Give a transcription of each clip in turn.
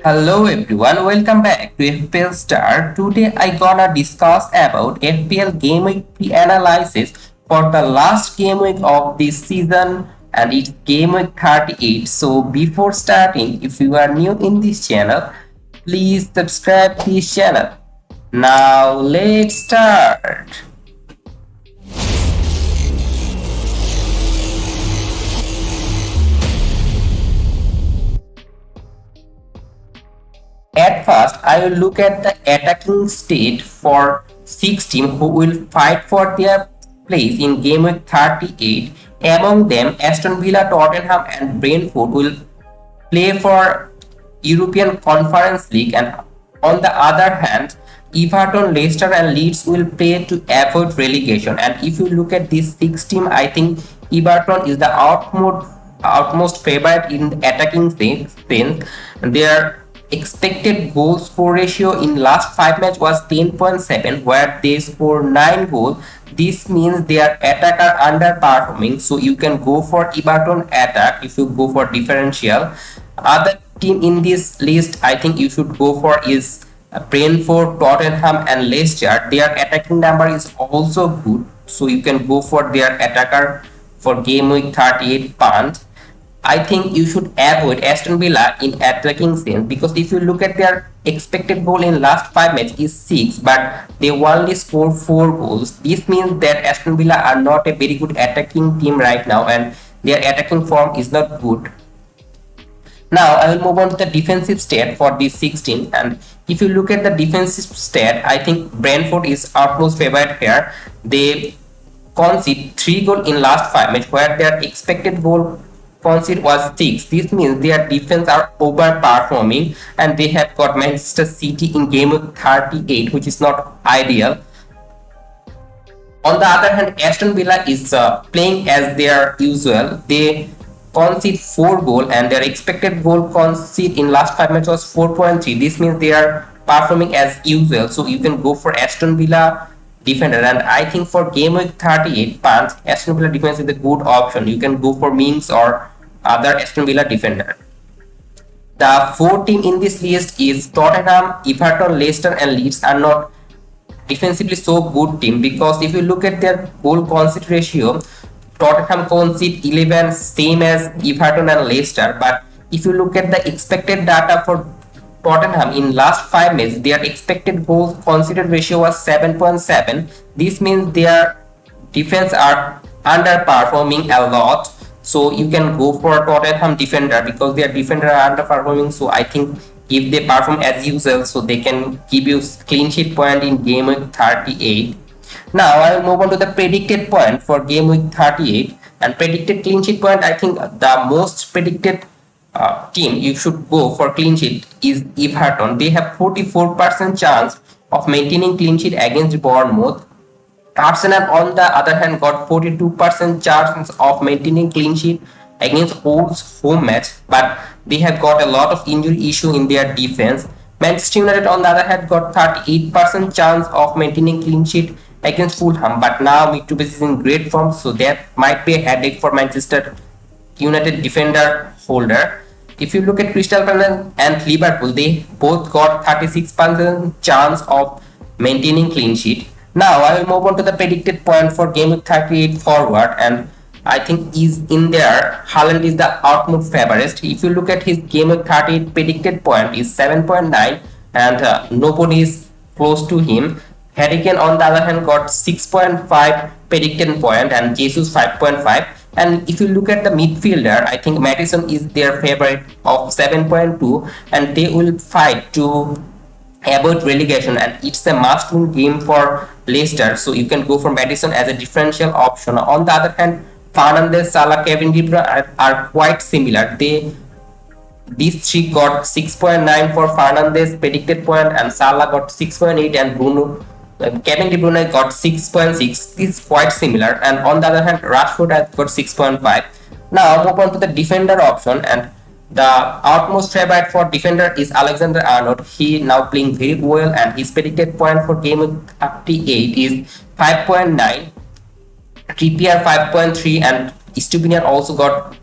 Hello everyone, welcome back to FPL STAR. Today I gonna discuss about FPL Gameweek pre-analysis for the last game week of this season and it's game week 38. So before starting, if you are new in this channel, please subscribe this channel. Now let's start. At first, I will look at the attacking state for 6 teams who will fight for their place in game week 38. Among them, Aston Villa, Tottenham, and Brentford will play for European Conference League, and on the other hand, Everton, Leicester, and Leeds will play to avoid relegation. And if you look at this 6 team, I think Everton is the outmost favorite in the attacking sense. Their expected goal score ratio in last 5 matches was 10.7, where they score 9 goals. This means their attack are underperforming, so you can go for Everton attack if you go for differential. Other team in this list I think you should go for is Brentford, Tottenham, and Leicester. Their attacking number is also good, so you can go for their attacker for game week 38 punt. I think you should avoid Aston Villa in attacking sense, because if you look at their expected goal in last 5 matches is 6, but they only score 4 goals. This means that Aston Villa are not a very good attacking team right now, and their attacking form is not good. Now I will move on to the defensive stat for this 16, and if you look at the defensive stat, I think Brentford is utmost favorite here. They concede 3 goals in last 5 matches, where their expected goal concede was 6. This means their defense are overperforming, and they have got Manchester City in game week 38, which is not ideal. On the other hand, Aston Villa is playing as their usual. They concede 4 goal, and their expected goal concede in last 5 matches was 4.3. This means they are performing as usual. So you can go for Aston Villa defender, and I think for game week 38 punts, Aston Villa defense is a good option. You can go for Mings or other Aston Villa defender. The 4 team in this list is Tottenham, Everton, Leicester, and Leeds are not defensively so good team, because if you look at their goal concede ratio, Tottenham concede 11, same as Everton and Leicester. But if you look at the expected data for Tottenham in last 5 matches, their expected goals conceded ratio was 7.7. This means their defense are underperforming a lot. So you can go for Tottenham defender, because their defender are underperforming. So I think if they perform as usual, so they can give you clean sheet point in game week 38. Now I will move on to the predicted point for game week 38, and predicted clean sheet point. I think the most predicted team you should go for clean sheet is Everton. They have 44% chance of maintaining clean sheet against Bournemouth. Arsenal, on the other hand, got 42% chance of maintaining clean sheet against Wolves home match, but they have got a lot of injury issue in their defense. Manchester United, on the other hand, got 38% chance of maintaining clean sheet against Fulham, but now Mitubis is in great form, so that might be a headache for Manchester United defender holder. If you look at Crystal Palace and Liverpool, they both got 36% chance of maintaining clean sheet. Now I will move on to the predicted point for game week 38 forward, and I think is in there. Haaland is the outmost favorite. If you look at his game week 38 predicted point is 7.9, and nobody is close to him. Harry Kane, on the other hand, got 6.5 predicted point, and Jesus 5.5. And if you look at the midfielder, I think Madison is their favorite of 7.2, and they will fight to avoid relegation, and it's a must-win game for Leicester. So you can go for Madison as a differential option. On the other hand, Fernandes, Salah, Kevin De Bruyne are quite similar. These 3 got 6.9 for Fernandes predicted point, and Salah got 6.8, and Kevin De Bruyne got 6.6. It's quite similar. And on the other hand, Rashford has got 6.5. Now move on to the defender option, and the outmost favorite for defender is Alexander Arnold. He now playing very well, and his predicted point for game week 38 is 5.9. Trippier 5.3, and Stupinian also got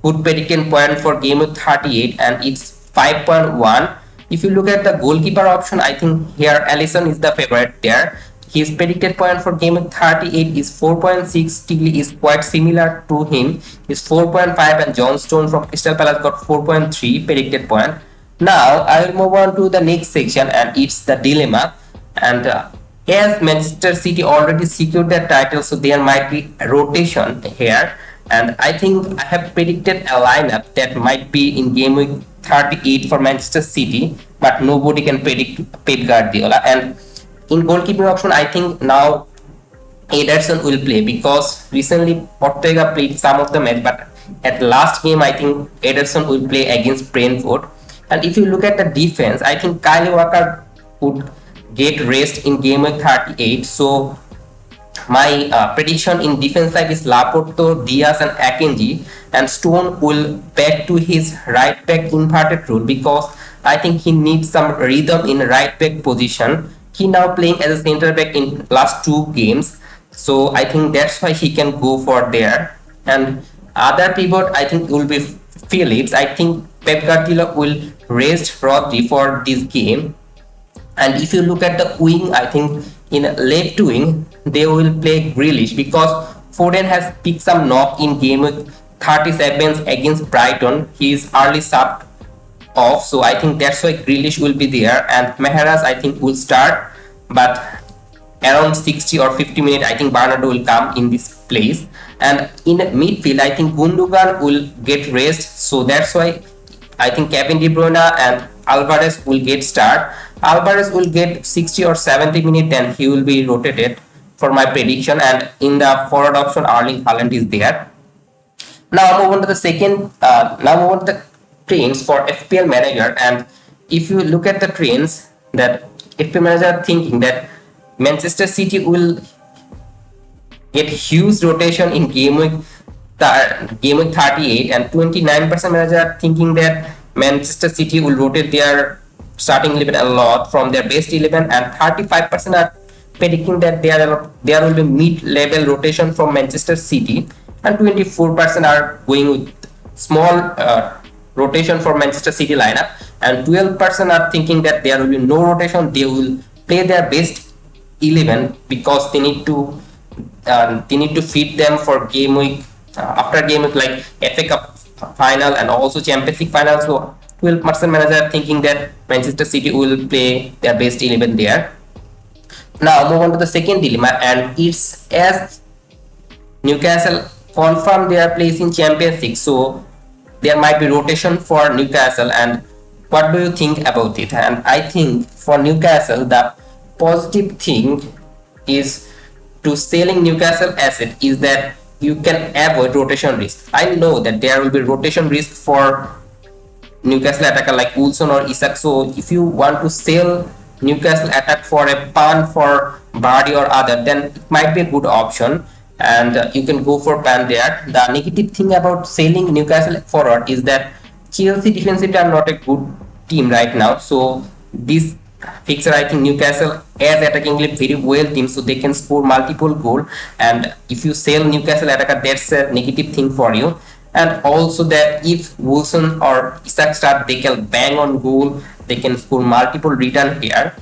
good predicted point for game week 38, and it's 5.1. If you look at the goalkeeper option, I think here Alisson is the favorite there. His predicted point for game week 38 is 4.6. Stigley is quite similar to him. Is 4.5, and John Stone from Crystal Palace got 4.3 predicted point. Now I will move on to the next section, and it's the dilemma. And as Manchester City already secured their title, so there might be a rotation here. And I think I have predicted a lineup that might be in game week 38 for Manchester City, but nobody can predict Pep Guardiola. And in goalkeeping option, I think now Ederson will play, because recently Ortega played some of the match, but at last game I think Ederson will play against Brentford. And if you look at the defense, I think Kyle Walker would get rest in game week 38. So my prediction in defense side is Laporto, Diaz and Akanji, and Stone will back to his right back inverted role, because I think he needs some rhythm in right back position. He now playing as a center back in last two games, so I think that's why he can go for there. And other pivot I think will be Phillips. I think Pep Guardiola will rest Rodri for this game. And if you look at the wing, I think in left wing they will play Grealish, because Foden has picked some knock in game with 37 against Brighton. He is early subbed off, so I think that's why Grealish will be there. And Mahrez I think will start, but around 60 or 50 minutes I think Bernardo will come in this place. And in midfield I think Gundogan will get rest, so that's why I think Kevin De Bruyne and Alvarez will get start. Alvarez will get 60 or 70 minutes, then he will be rotated for my prediction. And in the forward option, Erling Haaland is there. Now move on to the second. Now move on to the trends for FPL manager. And if you look at the trends, that FPL manager thinking that Manchester City will get huge rotation in game week 38, and 29% manager are thinking that Manchester City will rotate their starting 11 a lot from their best 11, and 35% are predicting that there will be mid-level rotation from Manchester City, and 24% are going with small rotation for Manchester City lineup, and 12% are thinking that there will be no rotation. They will play their best 11 because they need to feed them for game week after game week, like FA Cup final and also Champions League final. So 12% manager thinking that Manchester City will play their best 11 there. Now move on to the second dilemma, and it's as Newcastle confirm their place in Champions League, so there might be rotation for Newcastle. And what do you think about it? And I think for Newcastle the positive thing is to selling Newcastle asset is that you can avoid rotation risk. I know that there will be rotation risk for Newcastle attacker like Wilson or Isak. So if you want to sell Newcastle attack for a punt for Vardy or other, then it might be a good option, and you can go for punt there. The negative thing about selling Newcastle forward is that Chelsea defensively are not a good team right now. So this fixture, I think Newcastle as attackingly very well team, so they can score multiple goal. And if you sell Newcastle attacker, that's a negative thing for you. And also that if Wilson or Isak start, they can bang on goal, they can score multiple return here.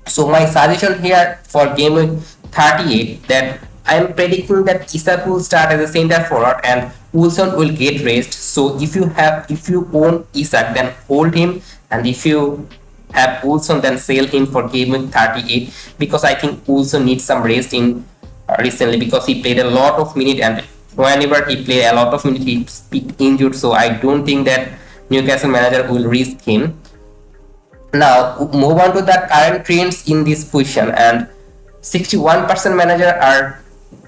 So my suggestion here for game week 38, that I am predicting that Isak will start as a center forward and Wilson will get rest. So if you own Isak, then hold him, and if you have Wilson, then sell him for game week 38, because I think Wilson needs some rest in recently, because he played a lot of minutes, and whenever he played a lot of minutes he bit injured. So I don't think that Newcastle manager will risk him. Now move on to the current trends in this position, and 61% manager are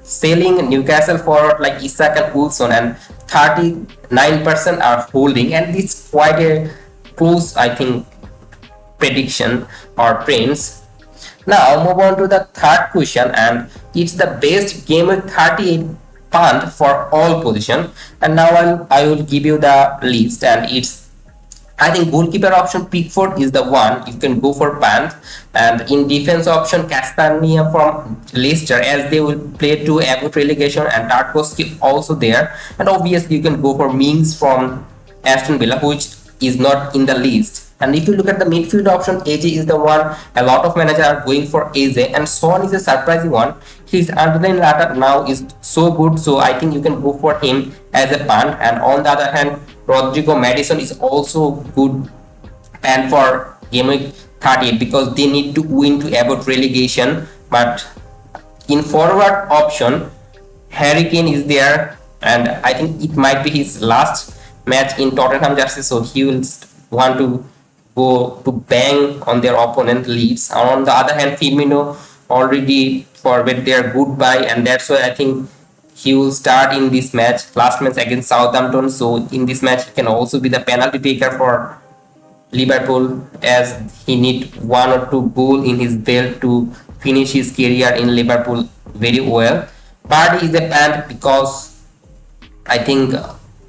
selling Newcastle forward like Isak and Wilson, and 39% are holding, and it's quite a close, I think, prediction or trends. Now move on to the third question, and it's the best game week 38 punt for all position. And now I will give you the list, and it's, I think goalkeeper option Pickford is the one you can go for punt, and in defense option Castagna from Leicester, as they will play to avoid relegation, and Tarkowski also there. And obviously you can go for Mings from Aston Villa, which is not in the list. And if you look at the midfield option, AJ is the one a lot of managers are going for AJ, and Son is a surprising one. His underlying data now is so good, so I think you can go for him as a punt. And on the other hand, Rodrigo Madison is also good pan for game week 38 because they need to win to avoid relegation. But in forward option, Harry Kane is there, and I think it might be his last match in Tottenham jersey, so he will want to go to bang on their opponent Leeds. On the other hand, Firmino already forward their goodbye, and that's why I think he will start in this match, last match against Southampton. So in this match, he can also be the penalty taker for Liverpool, as he need one or two goal in his belt to finish his career in Liverpool very well. Vardy is a pan because I think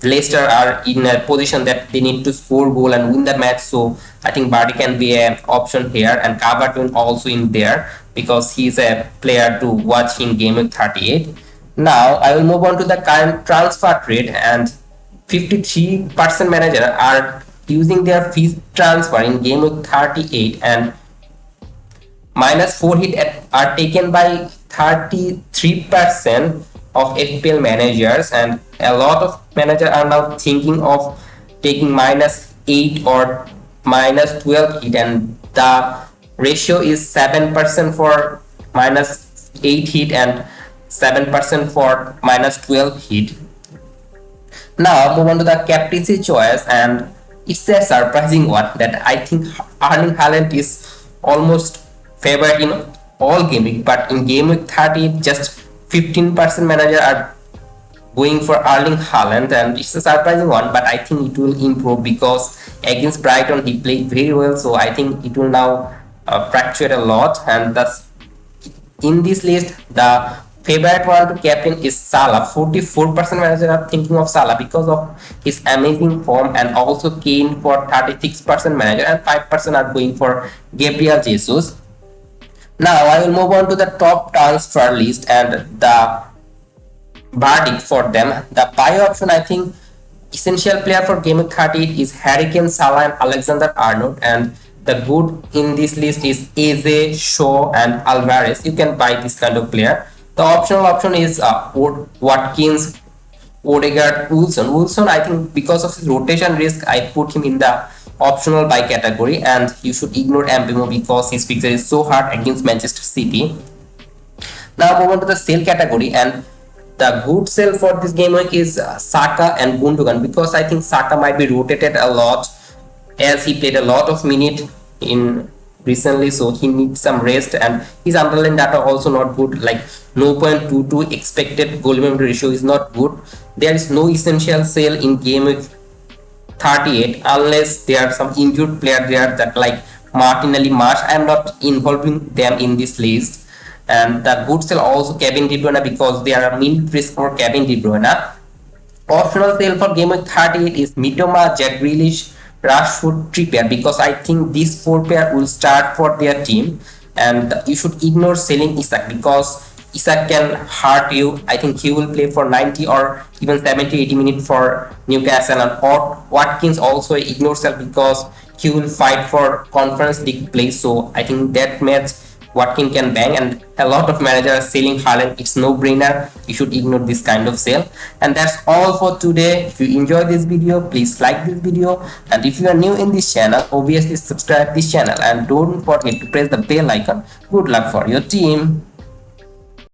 Leicester are in a position that they need to score goal and win the match. So I think Vardy can be an option here, and Calvert-Lewin also in there because he's a player to watch in game week 38. Now I will move on to the current transfer trade, and 53% manager are using their fee transfer in game week 38, and -4 hit are taken by 33% of FPL managers, and a lot of managers are now thinking of taking -8 or -12 hit, and the ratio is 7% for -8 hit and 7% for -12 hit. Now move on to the captaincy choice, and it's a surprising one that I think Erling Haaland is almost favored in all gaming, but in game week 30 just 15% manager are going for Erling Haaland, and it's a surprising one, but I think it will improve because against Brighton he played very well, so I think it will now fluctuate a lot. And thus in this list the favorite one to captain is Salah. 44% manager are thinking of Salah because of his amazing form, and also Kane for 36% manager, and 5% are going for Gabriel Jesus. Now I will move on to the top transfer list and the verdict for them. The buy option, I think essential player for game week 38 is Harry Kane, Salah and Alexander Arnold, and the good in this list is Eze, Shaw and Alvarez. You can buy this kind of player. The optional option is Watkins, Odegaard, Wilson. Wilson, I think because of his rotation risk, I put him in the optional buy category, and you should ignore Mbemo because his fixture is so hard against Manchester City. Now move on to the sell category, and the good sell for this game week is Saka and Gundogan, because I think Saka might be rotated a lot as he played a lot of minute in recently, so he needs some rest, and his underlying data also not good, like 0.22 expected goal ratio is not good. There is no essential sale in game week 38 unless there are some injured player there that like Martinelli, Marsh. I am not involving them in this list. And the good sell also Kevin De Bruyne because there are minute risk for Kevin De Bruyne. Optional sale for game week 38 is Mitoma, Jack Grealish, Rashford, Trippier, because I think these four players will start for their team, and you should ignore selling Isak because Isak can hurt you. I think he will play for 90 or even 70-80 minutes for Newcastle, and Watkins also ignore sell because he will fight for Conference League place. So I think that match Watkins can bang, and a lot of managers are selling Haaland. It's no brainer. You should ignore this kind of sale. And that's all for today. If you enjoyed this video, please like this video, and if you are new in this channel, obviously subscribe this channel and don't forget to press the bell icon. Good luck for your team.